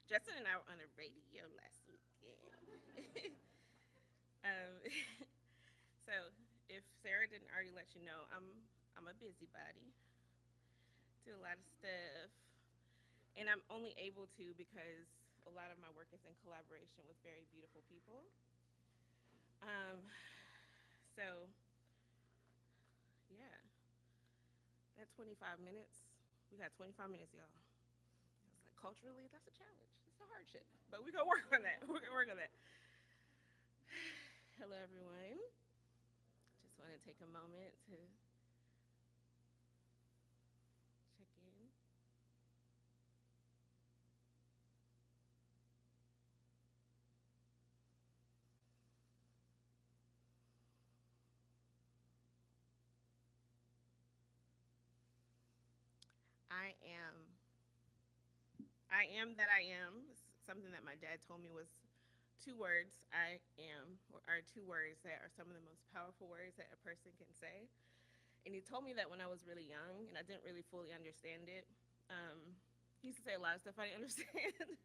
Justin and I were on the radio last weekend. um, so if Sarah didn't already let you know, I'm a busybody. Do a lot of stuff, and I'm only able to because a lot of my work is in collaboration with very beautiful people. Um, so yeah, that 25 minutes. We got 25 minutes, y'all. It's like culturally, that's a challenge. It's a hardship, but we're gonna work on that. We're gonna work on that. Hello, everyone. Just want to take a moment to check in. I am. I am that I am. Something that my dad told me was two words. I am are two words that are some of the most powerful words that a person can say. And he told me that when I was really young, and I didn't really fully understand it. He used to say a lot of stuff I didn't understand.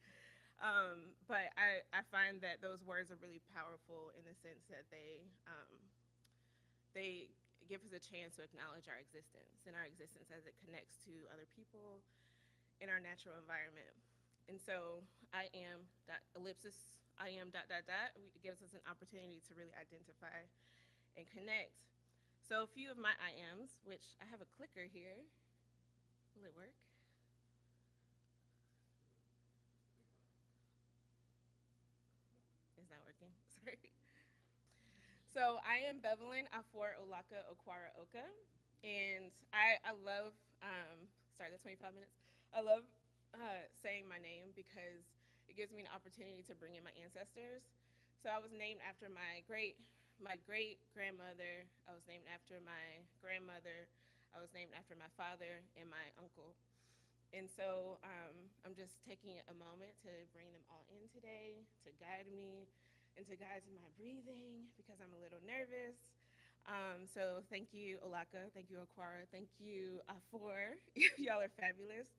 But I find that those words are really powerful in the sense that they give us a chance to acknowledge our existence and our existence as it connects to other people in our natural environment. And so I am dot ellipsis, I am dot dot dot. It gives us an opportunity to really identify and connect. So a few of my I ams, which I have a clicker here. Will it work? Is not working. Sorry. So I am Bevelyn Afor Ukah, and I love sorry, that's 25 minutes. I love saying my name because it gives me an opportunity to bring in my ancestors. So I was named after my great grandmother. I was named after my grandmother. I was named after my father and my uncle. And so I'm just taking a moment to bring them all in today, to guide me, and to guide my breathing because I'm a little nervous. So thank you, Olaka. Thank you, Aquara. Thank you, Afor. Y'all are fabulous.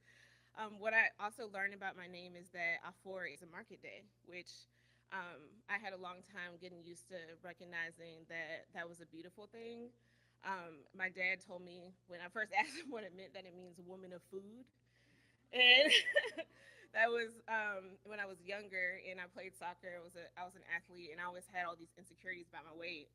What I also learned about my name is that Afor is a market day, which I had a long time getting used to recognizing that that was a beautiful thing. My dad told me when I first asked him what it meant that it means woman of food. And that was when I was younger and I played soccer. I was an athlete and I always had all these insecurities about my weight.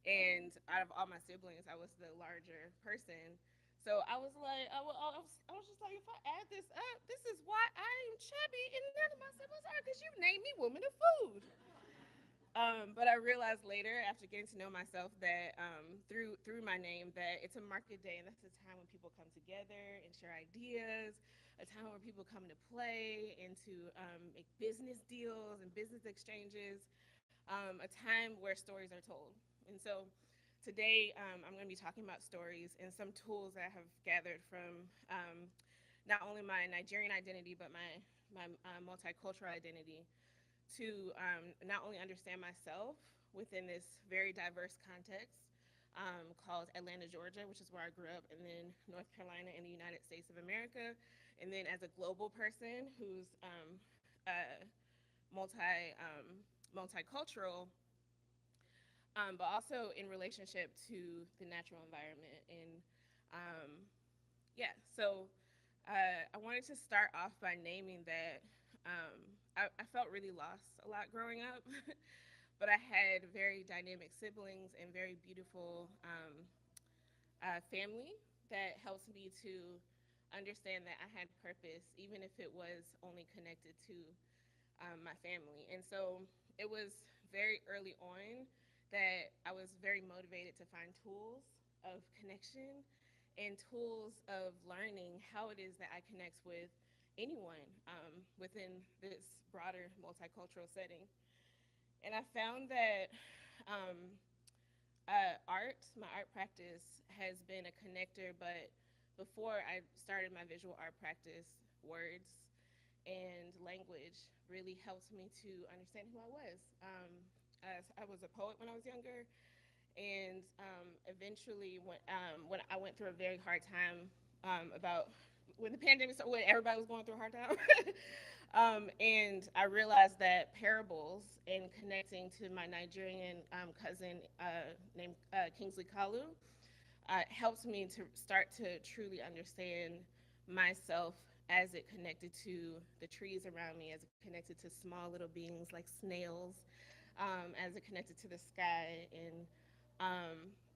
And out of all my siblings, I was the larger person. So I was like, I was just like, if I add this up, this is why I am chubby and none of my siblings are, because you named me woman of food. But I realized later, after getting to know myself, that through my name, that it's a market day, and that's a time when people come together and share ideas, a time where people come to play and to make business deals and business exchanges, a time where stories are told. And so today, I'm going to be talking about stories and some tools that I have gathered from not only my Nigerian identity, but my multicultural identity to not only understand myself within this very diverse context called Atlanta, Georgia, which is where I grew up, and then North Carolina in the United States of America, and then as a global person who's multi multicultural, but also in relationship to the natural environment. And um, yeah, so I wanted to start off by naming that I felt really lost a lot growing up, but I had very dynamic siblings and very beautiful family that helped me to understand that I had purpose, even if it was only connected to my family. And so it was very early on that I was very motivated to find tools of connection and tools of learning how it is that I connect with anyone within this broader multicultural setting. And I found that um, my art practice has been a connector, but before I started my visual art practice, words and language really helped me to understand who I was. I was a poet when I was younger, and eventually, when I went through a very hard time about when the pandemic started, when everybody was going through a hard time, And I realized that parables and connecting to my Nigerian cousin named Kingsley Kalu helps me to start to truly understand myself as it connected to the trees around me, as it connected to small little beings like snails, as it connected to the sky,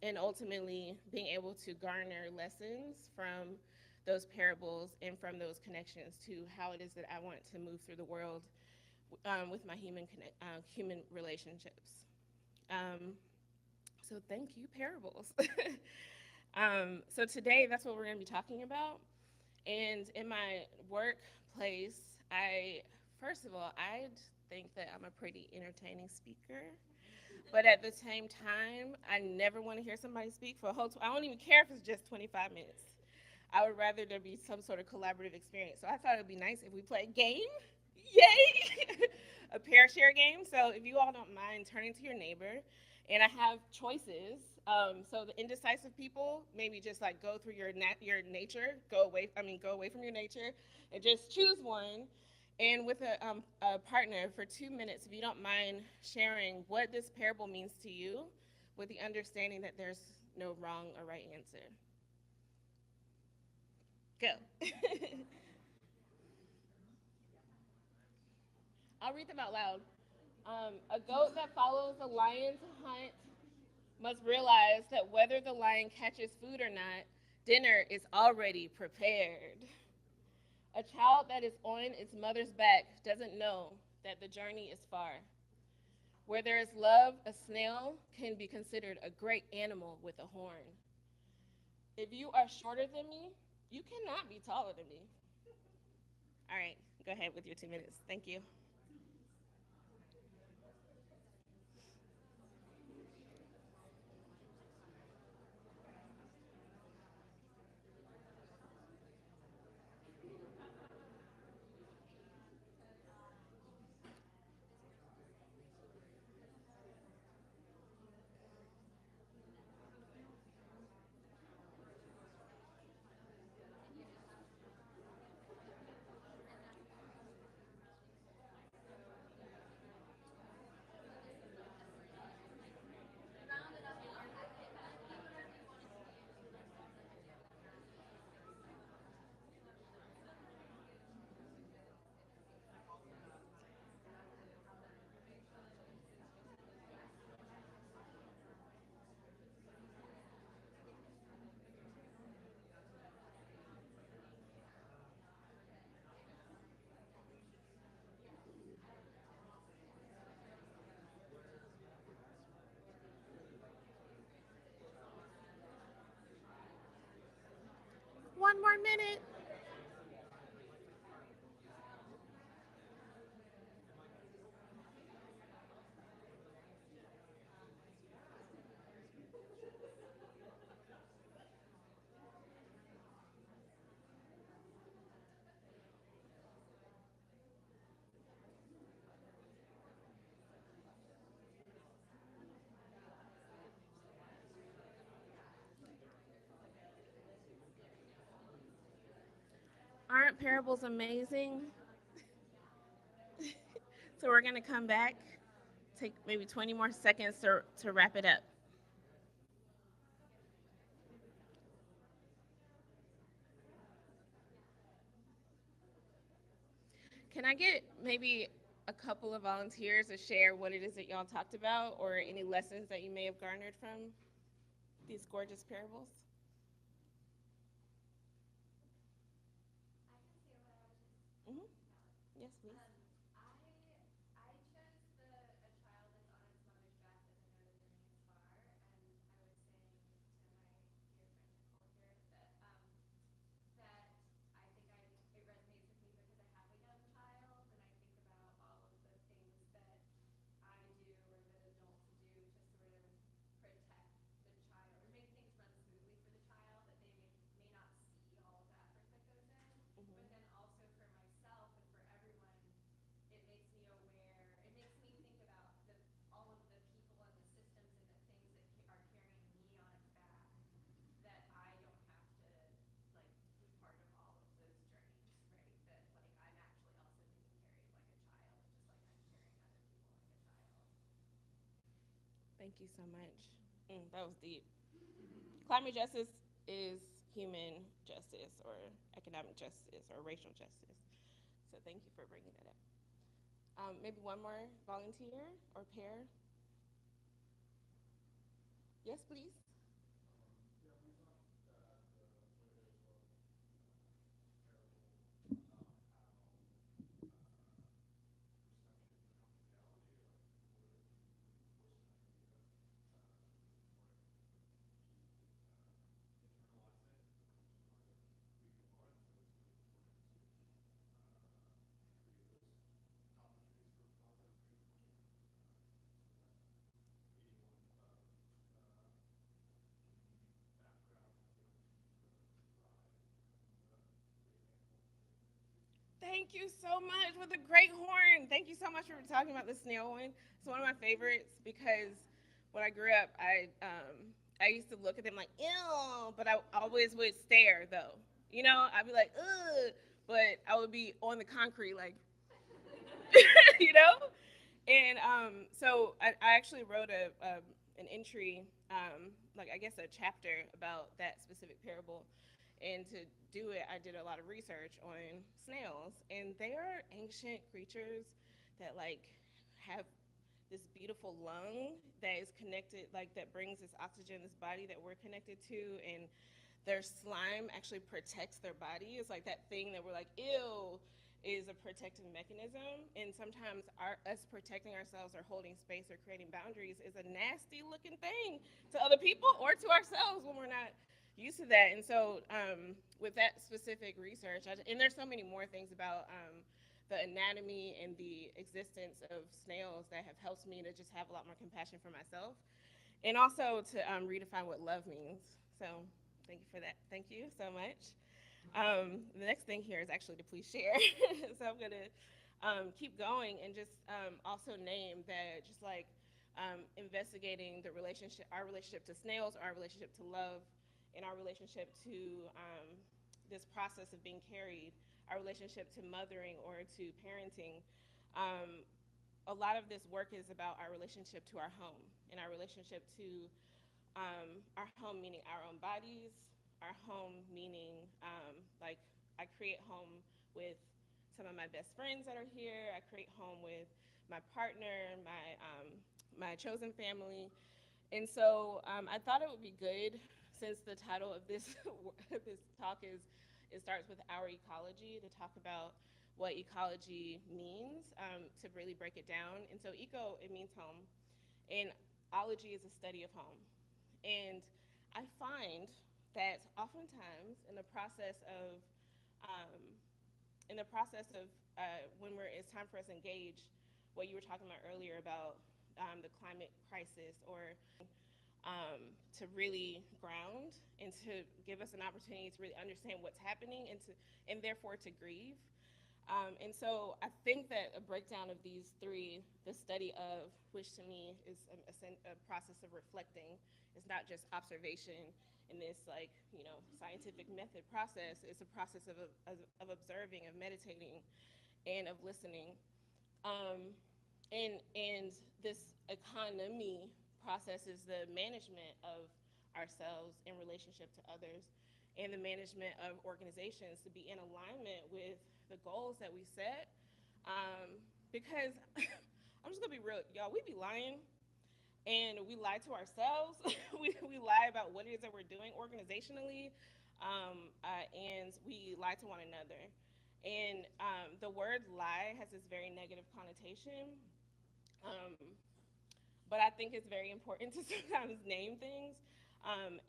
and ultimately being able to garner lessons from those parables and from those connections to how it is that I want to move through the world with my human relationships. Um, so thank you, parables. So today, that's what we're going to be talking about. And in my workplace, I first of all, I think that I'm a pretty entertaining speaker. But at the same time, I never want to hear somebody speak for a whole. I don't even care if it's just 25 minutes. I would rather there be some sort of collaborative experience. So I thought it would be nice if we play a game. Yay! A pair share game. So if you all don't mind turning to your neighbor, and I have choices. So the indecisive people, maybe just like go through your nature, go away. I mean, go away from your nature, and just choose one. And with a partner for 2 minutes, if you don't mind sharing what this parable means to you, with the understanding that there's no wrong or right answer. Go. I'll read them out loud. A goat that follows a lion to hunt must realize that whether the lion catches food or not, dinner is already prepared. A child that is on its mother's back doesn't know that the journey is far. Where there is love, a snail can be considered a great animal with a horn. If you are shorter than me, you cannot be taller than me. All right, go ahead with your 2 minutes. Thank you. One more minute. Aren't parables amazing? So we're going to come back, take maybe 20 more seconds to wrap it up. Can I get maybe a couple of volunteers to share what it is that y'all talked about or any lessons that you may have garnered from these gorgeous parables? Mm-hmm. Yes, please. Thank you so much. That was deep. Climate justice is human justice or economic justice or racial justice. So thank you for bringing that up. Maybe one more volunteer or pair. Yes, please. Thank you so much with the great horn. Thank you so much for talking about the snail one. It's one of my favorites because when I grew up, I used to look at them like ew, but I always would stare though. You know, I'd be like ugh, but I would be on the concrete like you know. And so I actually wrote an entry, like I guess a chapter about that specific parable. And to do it, I did a lot of research on snails, and they are ancient creatures that like have this beautiful lung that is connected, like that brings this oxygen, this body that we're connected to, and their slime actually protects their body. It's like that thing that we're like, ew, is a protective mechanism. And sometimes us protecting ourselves or holding space or creating boundaries is a nasty looking thing to other people or to ourselves when we're not used to that. And so, with that specific research, and there's so many more things about the anatomy and the existence of snails that have helped me to just have a lot more compassion for myself and also to redefine what love means. So, thank you for that. Thank you so much. The next thing here is actually to please share. So I'm gonna keep going and just also name that just like investigating the relationship, our relationship to snails, our relationship to love, and our relationship to this process of being carried, our relationship to mothering or to parenting. Um, a lot of this work is about our relationship to our home and our relationship to our home meaning our own bodies, our home meaning like I create home with some of my best friends that are here. I create home with my partner, my chosen family, and so I thought it would be good since the title of this this talk is it starts with our ecology to talk about what ecology means to really break it down. And so eco it means home, and ology is a study of home. And I find that oftentimes um, in the process of when it's time for us to engage, what you were talking about earlier about the climate crisis, or to really ground and to give us an opportunity to really understand what's happening and therefore to grieve. And so I think that a breakdown of these three, the study of, which to me is a process of reflecting, it's not just observation in this like, scientific method process. It's a process of observing, of meditating, and of listening. Um, and this economy process is the management of ourselves in relationship to others and the management of organizations to be in alignment with the goals that we set. Because I'm just gonna be real, y'all, we be lying and we lie to ourselves. we lie about what it is that we're doing organizationally, and we lie to one another. And the word lie has this very negative connotation, um, but I think it's very important to sometimes name things.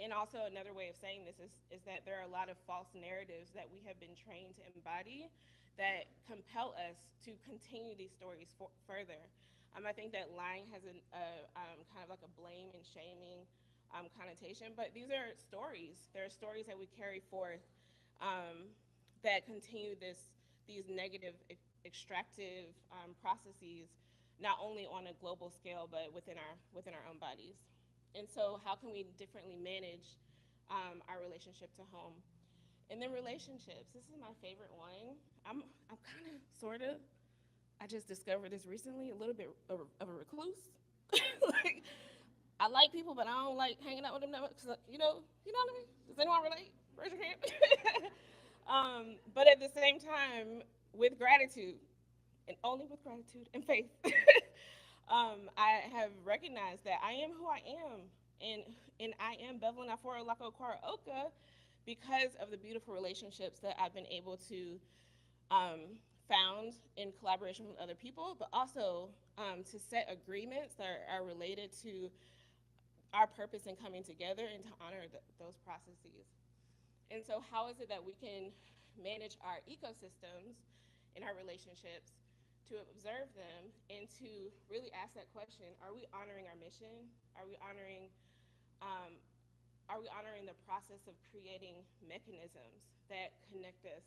And also another way of saying this is that there are a lot of false narratives that we have been trained to embody that compel us to continue these stories further. I think that lying has kind of like a blame and shaming connotation, but these are stories. There are stories that we carry forth um, that continue these negative extractive processes, not only on a global scale but within our own bodies. And so, how can we differently manage our relationship to home? And then relationships. This is my favorite one. I'm kind of sort of. I just discovered this recently. A little bit of a recluse. Like I like people, but I don't like hanging out with them that much. 'Cause, you know what I mean? Does anyone relate? Raise your hand. But at the same time, with gratitude, and only with gratitude and faith, I have recognized that I am who I am, and I am Bevelyn Afor Ukah because of the beautiful relationships that I've been able to found in collaboration with other people, but also to set agreements that are related to our purpose in coming together and to honor those processes. And so, how is it that we can manage our ecosystems in our relationships to observe them and to really ask that question: Are we honoring our mission? Are we honoring um, the process of creating mechanisms that connect us,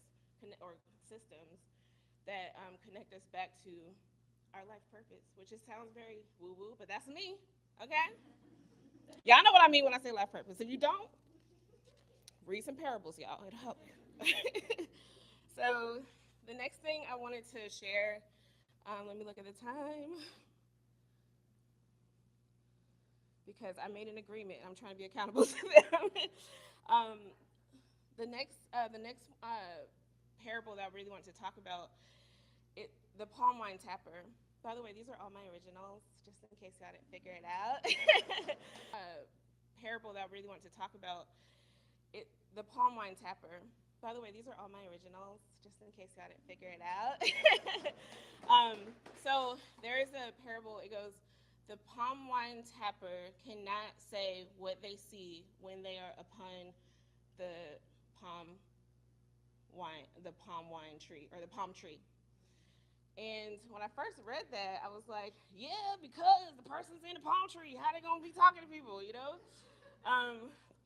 or systems that connect us back to our life purpose? Which it sounds very woo woo, but that's me. Okay, y'all know what I mean when I say life purpose. If you don't, read some parables, y'all. It'll help you. So the next thing I wanted to share, let me look at the time because I made an agreement. I'm trying to be accountable to them. um, the next parable that I really want to talk about, the palm wine tapper. By the way, these are all my originals, just in case y'all didn't figure it out. Parable that I really want to talk about, the palm wine tapper. By the way, these are all my originals, just in case y'all didn't figure it out. So there is a parable. It goes, the palm wine tapper cannot say what they see when they are upon the palm wine tree, or the palm tree. And when I first read that, I was like, yeah, because the person's in the palm tree. How they gonna be talking to people, you know?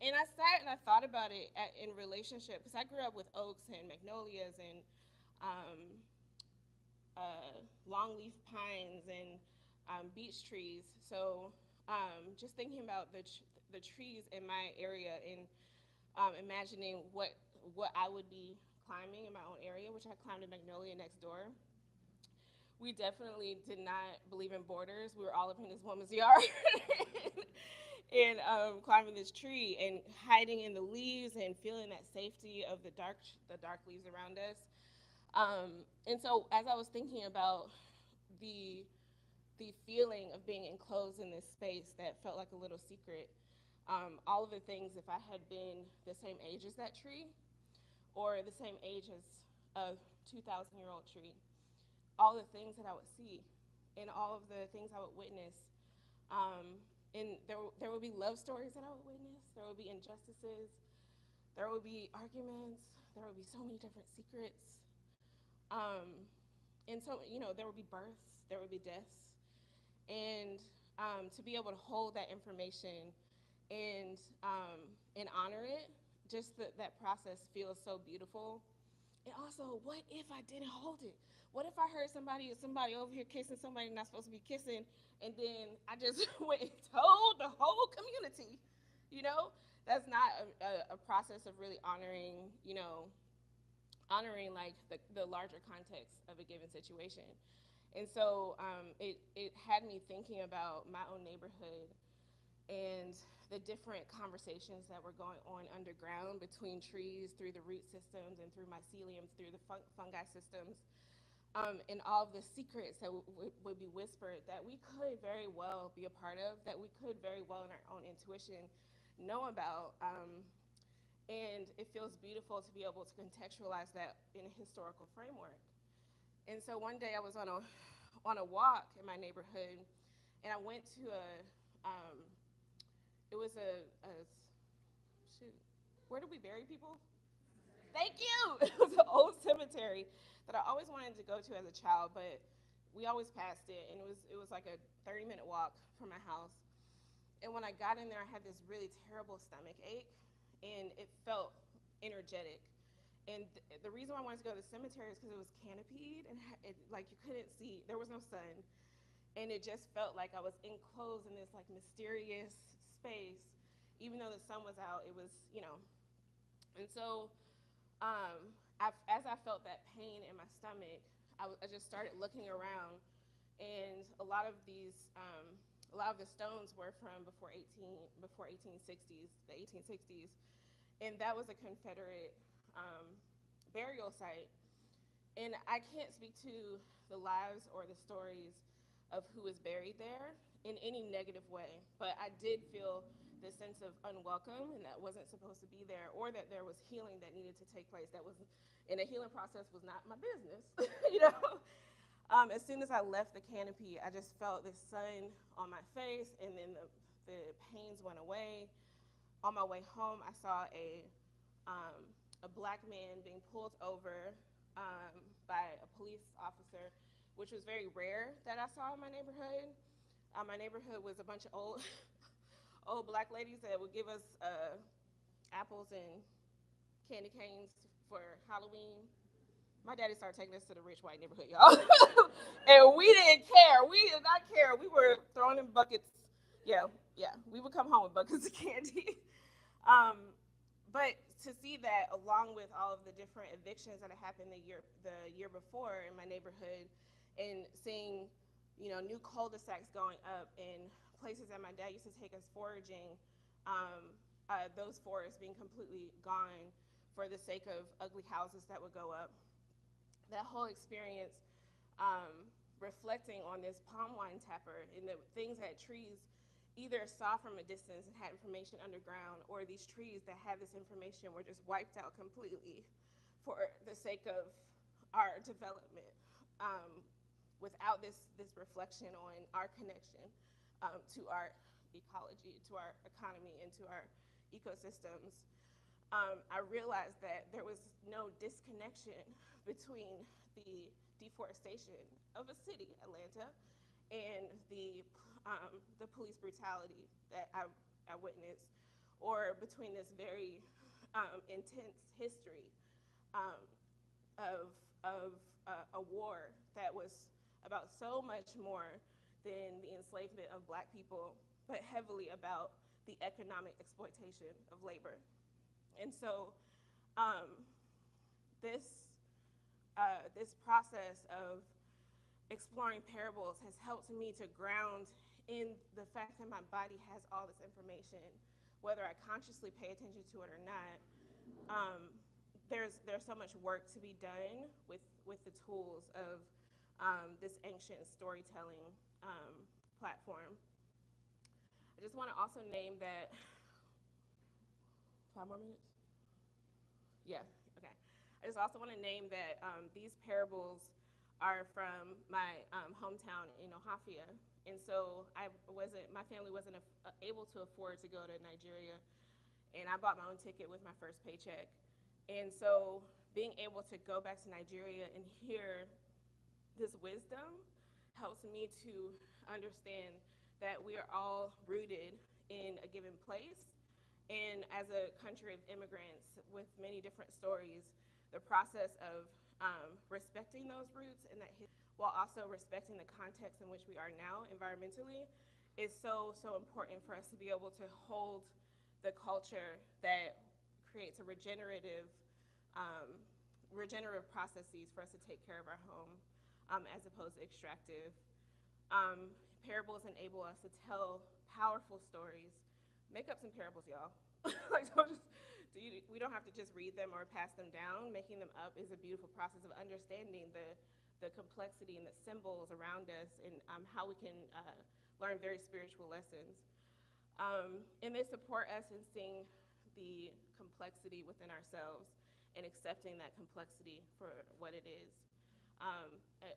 And I sat and I thought about it in relationship, because I grew up with oaks and magnolias and um, longleaf pines and beech trees. So just thinking about the trees in my area and imagining what I would be climbing in my own area, which I climbed a magnolia next door. We definitely did not believe in borders. We were all up in this woman's yard and climbing this tree and hiding in the leaves and feeling that safety of the dark leaves around us. And so, as I was thinking about the the feeling of being enclosed in this space that felt like a little secret, all of the things, if I had been the same age as that tree or the same age as a 2,000-year-old tree, all the things that I would see and all of the things I would witness. And there would be love stories that I would witness. There would be injustices. There would be arguments. There would be so many different secrets. And so, there would be births. There would be deaths. And to be able to hold that information and honor it, just that process feels so beautiful. And also, what if I didn't hold it? What if I heard somebody over here kissing somebody not supposed to be kissing, and then I just went and told the whole community? You know, that's not a process of really honoring like the larger context of a given situation. And so it had me thinking about my own neighborhood and the different conversations that were going on underground between trees, through the root systems, and through myceliums, through the fungi systems, and all of the secrets that would be whispered that we could very well be a part of, that we could very well in our own intuition know about. And it feels beautiful to be able to contextualize that in a historical framework. And so one day I was on a walk in my neighborhood, and I went to um, it was a shoot. Where do we bury people? Thank you. It was an old cemetery that I always wanted to go to as a child, but we always passed it, and it was like a 30-minute walk from my house. And when I got in there, I had this really terrible stomach ache, and it felt energetic. And the reason why I wanted to go to the cemetery is because it was canopied, and like you couldn't see, there was no sun, and it just felt like I was enclosed in this like mysterious space. Even though the sun was out, it was. And so as I felt that pain in my stomach, I just started looking around, and a lot of these A lot of the stones were from before 1860s, the 1860s, and that was a Confederate um, burial site. And I can't speak to the lives or the stories of who is buried there in any negative way, but I did feel this sense of unwelcome and that wasn't supposed to be there, or that there was healing that needed to take place that was in a healing process was not my business. you know. As soon as I left the canopy, I just felt the sun on my face, and then the pains went away. On my way home, I saw um, a black man being pulled over by a police officer, which was very rare that I saw in my neighborhood. My neighborhood was a bunch of old, old black ladies that would give us apples and candy canes for Halloween. My daddy started taking us to the rich white neighborhood, y'all. And we didn't care. We did not care. We were throwing in buckets. Yeah, yeah. We would come home with buckets of candy. Um, but to see that, along with all of the different evictions that had happened the year before in my neighborhood, and seeing, new cul-de-sacs going up and places that my dad used to take us foraging, those forests being completely gone for the sake of ugly houses that would go up. That whole experience, um, reflecting on this palm wine tapper and the things that trees either saw from a distance and had information underground, or these trees that had this information were just wiped out completely for the sake of our development, um, without this reflection on our connection to our ecology, to our economy, and to our ecosystems. I realized that there was no disconnection between the deforestation of a city, Atlanta, and the police brutality that I witnessed, or between this very intense history um, of a war that was about so much more than the enslavement of black people, but heavily about the economic exploitation of labor. And so um, this this process of exploring parables has helped me to ground in the fact that my body has all this information, whether I consciously pay attention to it or not. Um, there's so much work to be done with the tools of this ancient storytelling platform. I just want to also name that 5 more minutes. Yeah, okay. I just also want to name that these parables are from my hometown in Ohafia. And so my family wasn't able to afford to go to Nigeria. And I bought my own ticket with my first paycheck. And so being able to go back to Nigeria and hear this wisdom helps me to understand that we are all rooted in a given place. And as a country of immigrants with many different stories, the process of respecting those roots and while also respecting the context in which we are now environmentally is so important for us to be able to hold the culture that creates a um, regenerative processes for us to take care of our home, as opposed to extractive. Um, Parables enable us to tell powerful stories. Make up some parables, y'all. Like, we don't have to just read them or pass them down. Making them up is a beautiful process of understanding the complexity and the symbols around us, and how we can learn very spiritual lessons. And they support us in seeing the complexity within ourselves and accepting that complexity for what it is. Um,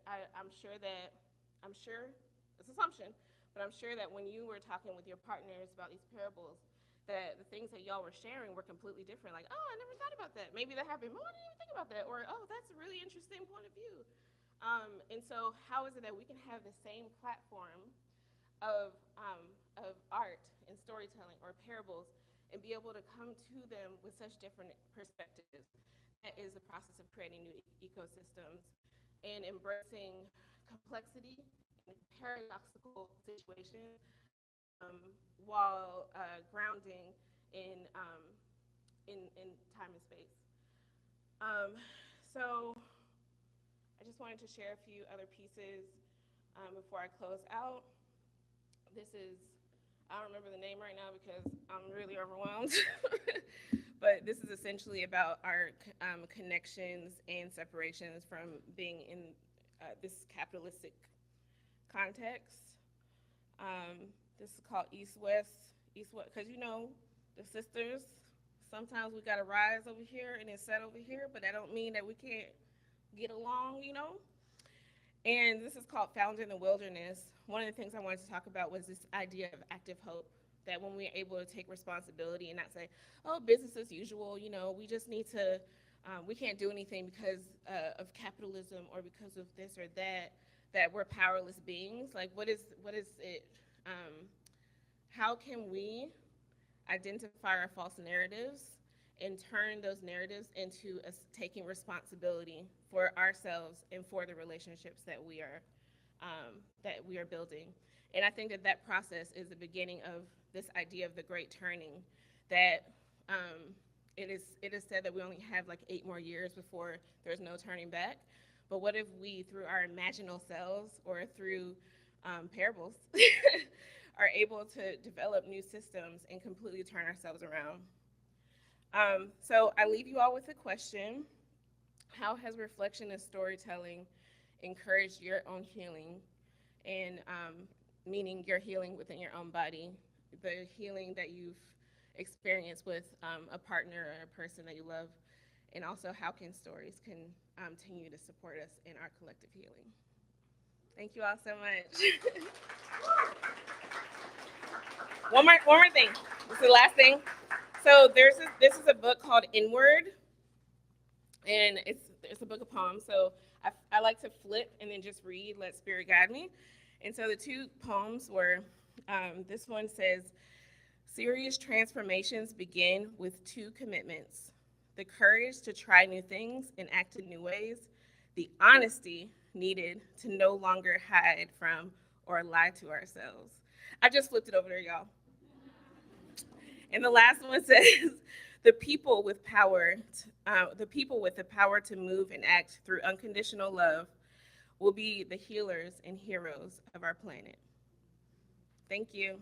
I'm sure, it's assumption, but I'm sure that when you were talking with your partners about these parables, that the things that y'all were sharing were completely different. Like, oh, I never thought about that. Maybe that happened. Oh, I didn't even think about that. Or, oh, that's a really interesting point of view. And so how is it that we can have the same platform of, art and storytelling or parables and be able to come to them with such different perspectives? That is the process of creating new ecosystems and embracing complexity and paradoxical situations, um, while grounding in, in time and space. Um, so I just wanted to share a few other pieces before I close out. This is, I don't remember the name right now because I'm really overwhelmed. But this is essentially about our connections and separations from being in this capitalistic context. This is called East West, because the sisters. Sometimes we gotta rise over here and then set over here, but that don't mean that we can't get along. And this is called Found in the Wilderness. One of the things I wanted to talk about was this idea of active hope. That when we're able to take responsibility and not say, oh, business as usual, we just need to, we can't do anything because of capitalism or because of this or that we're powerless beings. Like, what is it? How can we identify our false narratives and turn those narratives into us taking responsibility for ourselves and for the relationships that we are building. And I think that process is the beginning of this idea of the great turning. That it is said that we only have like 8 more years before there's no turning back. But what if we, through our imaginal selves or through parables, are able to develop new systems and completely turn ourselves around? So I leave you all with a question. How has reflection and storytelling encouraged your own healing? And meaning your healing within your own body, the healing that you've experienced with a partner or a person that you love, and also how can stories continue to support us in our collective healing. Thank you all so much. one more thing. This is the last thing. So this is a book called Inward, and it's a book of poems. So I like to flip and then just read, let spirit guide me. And so the 2 poems were, this one says, serious transformations begin with 2 commitments: the courage to try new things and act in new ways, the honesty needed to no longer hide from or lie to ourselves. I just flipped it over there, y'all. And the last one says, the people with the power to move and act through unconditional love will be the healers and heroes of our planet. Thank you.